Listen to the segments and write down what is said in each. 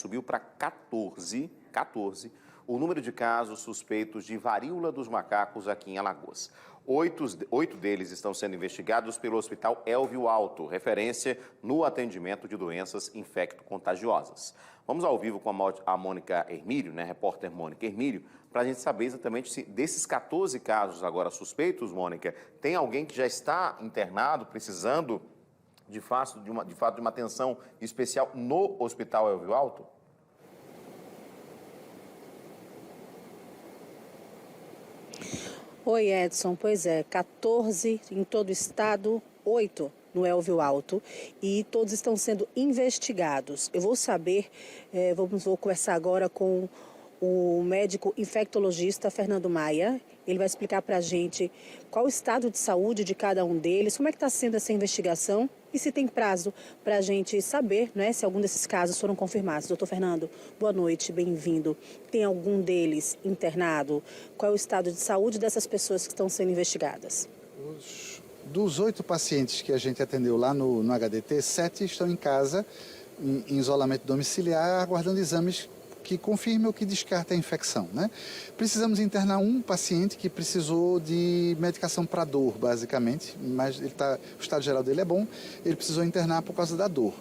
subiu para 14 o número de casos suspeitos de varíola dos macacos aqui em Alagoas. Oito deles estão sendo investigados pelo Hospital Elvio Alto, referência no atendimento de doenças infecto-contagiosas. Vamos ao vivo com a Mônica Hermílio, né, repórter Mônica Hermílio, para a gente saber exatamente se desses 14 casos agora suspeitos, Mônica, tem alguém que já está internado, precisando de fato de uma atenção especial no Hospital Elvio Alto? Oi, Edson. Pois é, 14 em todo o estado, 8 no Elvio Alto, e todos estão sendo investigados. Eu vou saber, vou conversar agora com o médico infectologista Fernando Maia. Ele vai explicar para a gente qual o estado de saúde de cada um deles, como é que está sendo essa investigação e se tem prazo para a gente saber, né, se algum desses casos foram confirmados. Doutor Fernando, boa noite, bem-vindo. Tem algum deles internado? Qual é o estado de saúde dessas pessoas que estão sendo investigadas? Dos 8 pacientes que a gente atendeu lá no HDT, 7 estão em casa, em isolamento domiciliar, aguardando exames que confirme ou que descarte a infecção, né? Precisamos internar um paciente que precisou de medicação para dor, basicamente, mas o estado geral dele é bom, ele precisou internar por causa da dor.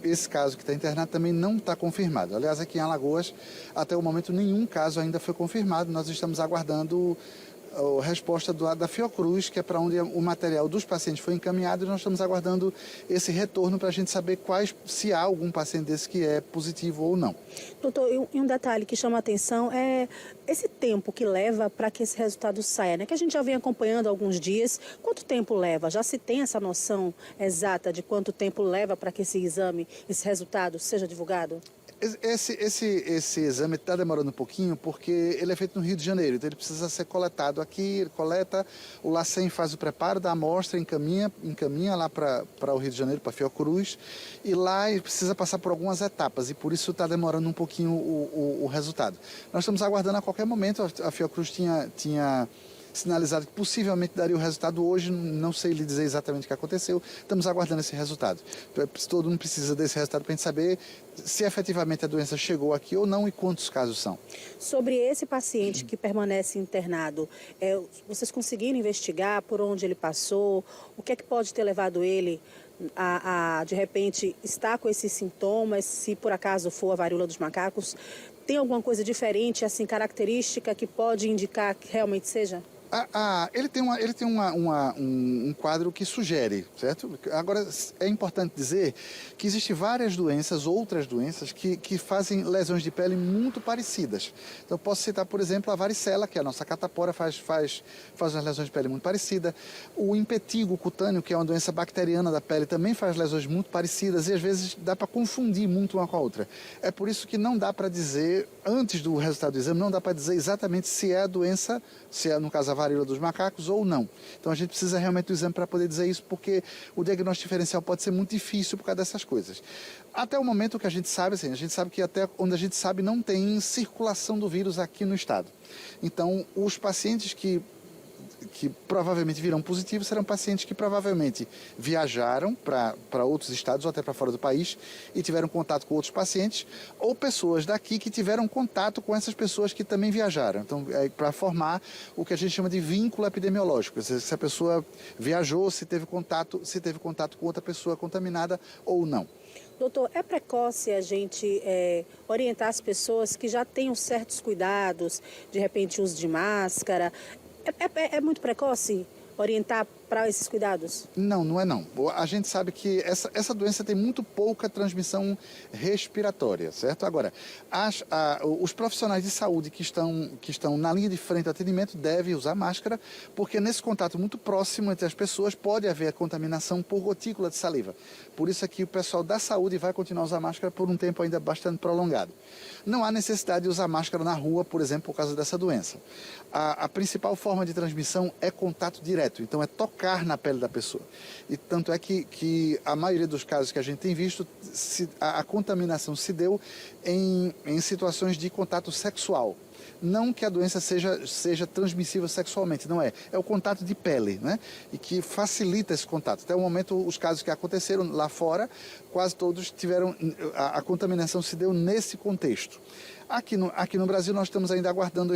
Esse caso que está internado também não está confirmado. Aliás, aqui em Alagoas, até o momento, nenhum caso ainda foi confirmado. Nós estamos aguardando a resposta da Fiocruz, que é para onde o material dos pacientes foi encaminhado, e nós estamos aguardando esse retorno para a gente saber se há algum paciente desse que é positivo ou não. Doutor, e um detalhe que chama a atenção é esse tempo que leva para que esse resultado saia, né? Que a gente já vem acompanhando há alguns dias. Quanto tempo leva? Já se tem essa noção exata de quanto tempo leva para que esse exame, esse resultado seja divulgado? Esse exame está demorando um pouquinho porque ele é feito no Rio de Janeiro, então ele precisa ser coletado aqui, ele coleta, o LACEN faz o preparo da amostra, encaminha lá para o Rio de Janeiro, para a Fiocruz, e lá ele precisa passar por algumas etapas, e por isso está demorando um pouquinho o resultado. Nós estamos aguardando a qualquer momento, a Fiocruz tinha sinalizado que possivelmente daria o resultado hoje, não sei lhe dizer exatamente o que aconteceu, estamos aguardando esse resultado. Todo mundo precisa desse resultado para a gente saber se efetivamente a doença chegou aqui ou não e quantos casos são. Sobre esse paciente que permanece internado, vocês conseguiram investigar por onde ele passou, o que é que pode ter levado ele de repente, estar com esses sintomas, se por acaso for a varíola dos macacos? Tem alguma coisa diferente, assim, característica que pode indicar que realmente seja? Ele tem um quadro que sugere, certo? Agora, é importante dizer que existem várias doenças, outras doenças, que fazem lesões de pele muito parecidas. Então, posso citar, por exemplo, a varicela, que é a nossa catapora, faz umas lesões de pele muito parecidas. O impetigo cutâneo, que é uma doença bacteriana da pele, também faz lesões muito parecidas e, às vezes, dá para confundir muito uma com a outra. É por isso que não dá para dizer, antes do resultado do exame, não dá para dizer exatamente se é a doença, se é, no caso, a varíola dos macacos ou não. Então a gente precisa realmente do exame para poder dizer isso, porque o diagnóstico diferencial pode ser muito difícil por causa dessas coisas. Até o momento que a gente sabe, assim, a gente sabe que até onde a gente sabe não tem circulação do vírus aqui no estado. Então os pacientes que provavelmente virão positivos serão pacientes que provavelmente viajaram para outros estados ou até para fora do país e tiveram contato com outros pacientes, ou pessoas daqui que tiveram contato com essas pessoas que também viajaram. Então, para formar o que a gente chama de vínculo epidemiológico, se a pessoa viajou, se teve contato com outra pessoa contaminada ou não. Doutor, é precoce a gente orientar as pessoas que já tenham certos cuidados, de repente uso de máscara? É muito precoce orientar para esses cuidados? Não, não é não. A gente sabe que essa doença tem muito pouca transmissão respiratória, certo? Agora, os profissionais de saúde que estão na linha de frente do atendimento devem usar máscara, porque nesse contato muito próximo entre as pessoas pode haver contaminação por gotícula de saliva. Por isso é que o pessoal da saúde vai continuar a usar máscara por um tempo ainda bastante prolongado. Não há necessidade de usar máscara na rua, por exemplo, por causa dessa doença. A principal forma de transmissão é contato direto, então é tocar na pele da pessoa. E tanto é que a maioria dos casos que a gente tem visto, a contaminação se deu em situações de contato sexual. Não que a doença seja transmissível sexualmente, não é. É o contato de pele, né? E que facilita esse contato. Até o momento, os casos que aconteceram lá fora, quase todos tiveram... A contaminação se deu nesse contexto. Aqui no Brasil, nós estamos ainda aguardando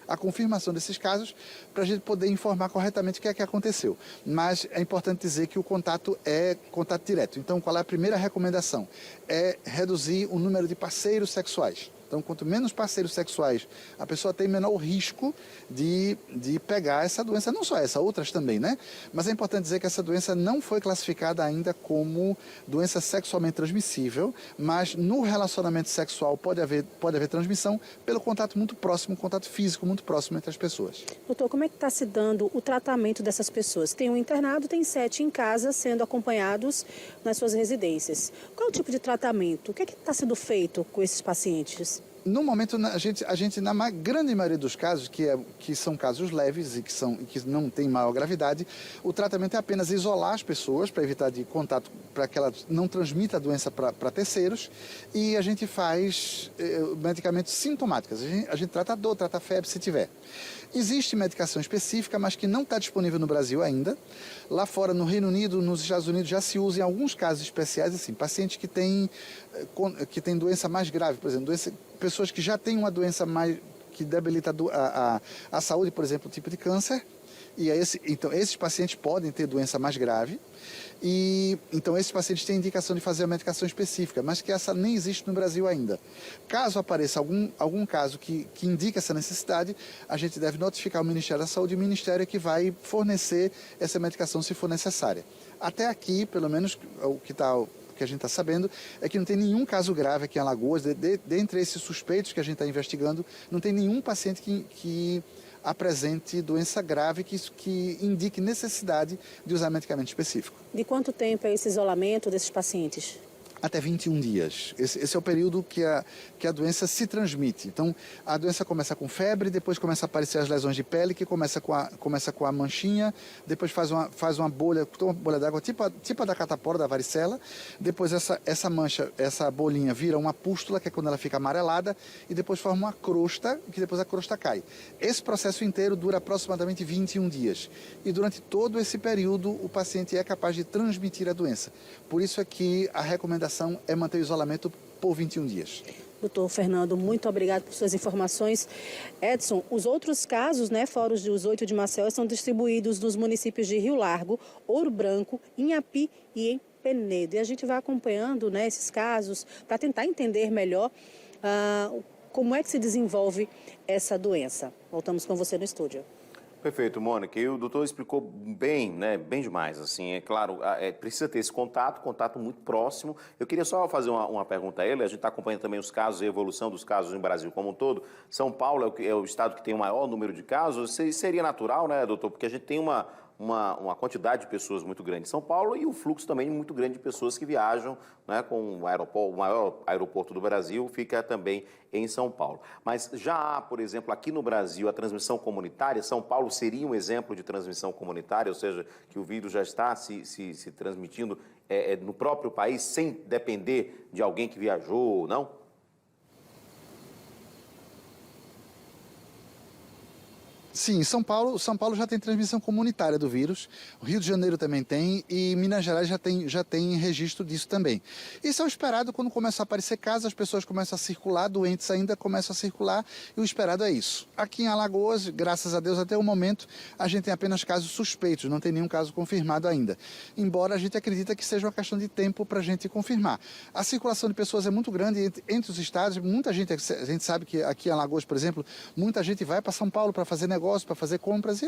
a confirmação desses casos para a gente poder informar corretamente o que é que aconteceu. Mas é importante dizer que o contato é contato direto. Então, qual é a primeira recomendação? É reduzir o número de parceiros sexuais. Então, quanto menos parceiros sexuais a pessoa tem, menor o risco de pegar essa doença. Não só essa, outras também, né? Mas é importante dizer que essa doença não foi classificada ainda como doença sexualmente transmissível, mas no relacionamento sexual pode haver transmissão pelo contato muito próximo, contato físico muito próximo entre as pessoas. Doutor, como é que está se dando o tratamento dessas pessoas? Tem um internado, tem 7 em casa sendo acompanhados nas suas residências. Qual é o tipo de tratamento? O que é que está sendo feito com esses pacientes? No momento, a gente na grande maioria dos casos, que são casos leves e que não têm maior gravidade, o tratamento é apenas isolar as pessoas para evitar de contato, para que ela não transmita a doença para terceiros, e a gente faz medicamentos sintomáticos. A gente trata a dor, trata a febre, se tiver. Existe medicação específica, mas que não está disponível no Brasil ainda. Lá fora, no Reino Unido, nos Estados Unidos, já se usa em alguns casos especiais, assim, pacientes que têm doença mais grave, por exemplo, pessoas que já têm uma doença mais que debilita a saúde, por exemplo, o tipo de câncer. E então, esses pacientes podem ter doença mais grave. E então esses pacientes têm indicação de fazer a medicação específica, mas que essa nem existe no Brasil ainda. Caso apareça algum caso que indique essa necessidade, a gente deve notificar o Ministério da Saúde e o Ministério é que vai fornecer essa medicação se for necessária. Até aqui, pelo menos o que a gente está sabendo, é que não tem nenhum caso grave aqui em Alagoas. Dentre esses suspeitos que a gente está investigando, não tem nenhum paciente que apresente doença grave que indique necessidade de usar medicamento específico. De quanto tempo é esse isolamento desses pacientes? Até 21 dias. Esse é o período que a doença se transmite. Então, a doença começa com febre, depois começa a aparecer as lesões de pele, que começa com a manchinha, depois faz uma bolha d'água, tipo a da catapora, da varicela. Depois essa mancha, essa bolinha vira uma pústula, que é quando ela fica amarelada, e depois forma uma crosta, que depois a crosta cai. Esse processo inteiro dura aproximadamente 21 dias. E durante todo esse período, o paciente é capaz de transmitir a doença. Por isso é que a recomendação é manter o isolamento por 21 dias. Doutor Fernando, muito obrigado por suas informações. Edson, os outros casos, fora os 8 de Maceió, são distribuídos nos municípios de Rio Largo, Ouro Branco, Inhapi e em Penedo. E a gente vai acompanhando esses casos para tentar entender melhor como é que se desenvolve essa doença. Voltamos com você no estúdio. Perfeito, Mônica. E o doutor explicou bem, bem demais, assim, é claro, precisa ter esse contato muito próximo. Eu queria só fazer uma pergunta a ele, a gente está acompanhando também os casos e a evolução dos casos no Brasil como um todo. São Paulo é o estado que tem o maior número de casos, seria natural, doutor, porque a gente tem uma quantidade de pessoas muito grande em São Paulo e o fluxo também muito grande de pessoas que viajam, com o maior aeroporto do Brasil fica também em São Paulo. Mas já há, por exemplo, aqui no Brasil, a transmissão comunitária. São Paulo seria um exemplo de transmissão comunitária, ou seja, que o vírus já está se transmitindo no próprio país sem depender de alguém que viajou, não? Sim, São Paulo já tem transmissão comunitária do vírus, o Rio de Janeiro também tem e Minas Gerais já tem registro disso também. Isso é o esperado quando começam a aparecer casos, as pessoas começam a circular, doentes ainda começam a circular e o esperado é isso. Aqui em Alagoas, graças a Deus, até o momento, a gente tem apenas casos suspeitos, não tem nenhum caso confirmado ainda. Embora a gente acredita que seja uma questão de tempo para a gente confirmar. A circulação de pessoas é muito grande entre os estados, a gente sabe que aqui em Alagoas, por exemplo, muita gente vai para São Paulo para fazer negócio, para fazer compras e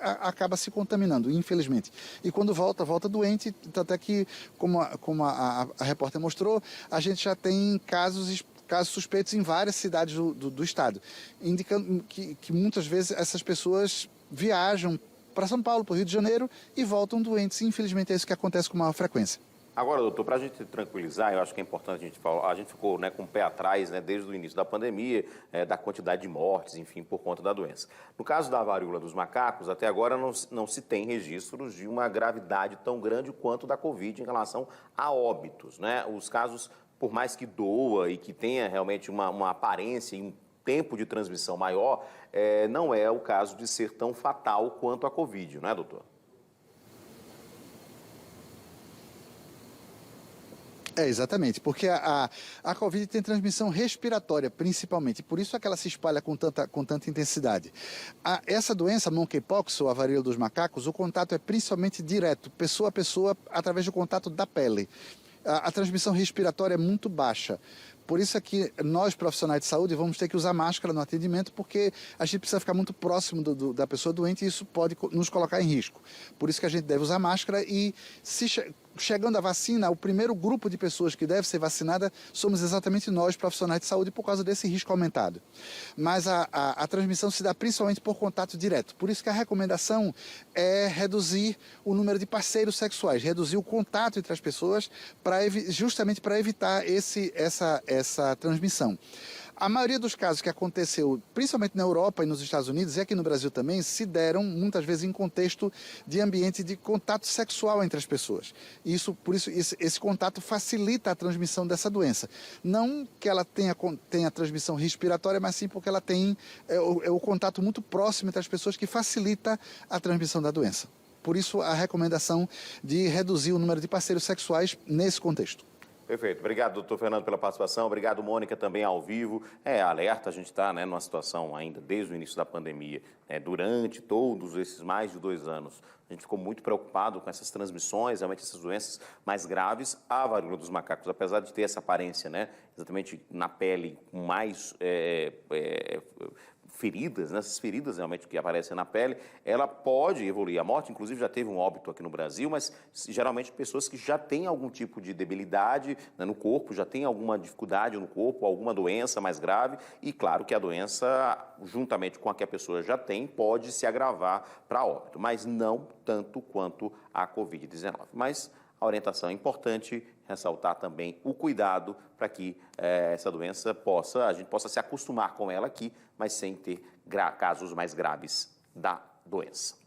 acaba se contaminando, infelizmente. E quando volta doente, até que, como a repórter mostrou, a gente já tem casos suspeitos em várias cidades do estado, indicando que muitas vezes essas pessoas viajam para São Paulo, para o Rio de Janeiro e voltam doentes. Infelizmente é isso que acontece com maior frequência. Agora, doutor, para a gente tranquilizar, eu acho que é importante a gente falar, a gente ficou com o pé atrás desde o início da pandemia, da quantidade de mortes, enfim, por conta da doença. No caso da varíola dos macacos, até agora não se tem registros de uma gravidade tão grande quanto da Covid em relação a óbitos, Os casos, por mais que doa e que tenha realmente uma aparência e tempo de transmissão maior, não é o caso de ser tão fatal quanto a Covid, não é, doutor? Exatamente, porque a Covid tem transmissão respiratória, principalmente, por isso é que ela se espalha com tanta intensidade. Essa doença, monkeypox, ou a varíola dos macacos, o contato é principalmente direto, pessoa a pessoa, através do contato da pele. A transmissão respiratória é muito baixa. Por isso é que nós, profissionais de saúde, vamos ter que usar máscara no atendimento, porque a gente precisa ficar muito próximo da pessoa doente e isso pode nos colocar em risco. Por isso que a gente deve usar máscara e, chegando a vacina, o primeiro grupo de pessoas que deve ser vacinada somos exatamente nós, profissionais de saúde, por causa desse risco aumentado. Mas a transmissão se dá principalmente por contato direto. Por isso que a recomendação é reduzir o número de parceiros sexuais, reduzir o contato entre as pessoas, justamente para evitar essa transmissão. A maioria dos casos que aconteceu, principalmente na Europa e nos Estados Unidos, e aqui no Brasil também, se deram muitas vezes em contexto de ambiente de contato sexual entre as pessoas. Por isso, esse contato facilita a transmissão dessa doença. Não que ela tenha transmissão respiratória, mas sim porque ela tem o contato muito próximo entre as pessoas que facilita a transmissão da doença. Por isso, a recomendação de reduzir o número de parceiros sexuais nesse contexto. Perfeito. Obrigado, doutor Fernando, pela participação. Obrigado, Mônica, também ao vivo. Alerta, a gente está numa situação ainda desde o início da pandemia, durante todos esses mais de 2 anos. A gente ficou muito preocupado com essas transmissões, realmente essas doenças mais graves. A varíola dos macacos, apesar de ter essa aparência, exatamente na pele, com mais feridas, essas feridas realmente que aparecem na pele, ela pode evoluir. A morte, inclusive, já teve um óbito aqui no Brasil, mas geralmente pessoas que já têm algum tipo de debilidade no corpo, já têm alguma dificuldade no corpo, alguma doença mais grave, e claro que a doença, juntamente com a que a pessoa já tem, pode se agravar para óbito, mas não tanto quanto a Covid-19. Mas a orientação é importante, ressaltar também o cuidado para que essa doença a gente possa se acostumar com ela aqui, mas sem ter casos mais graves da doença.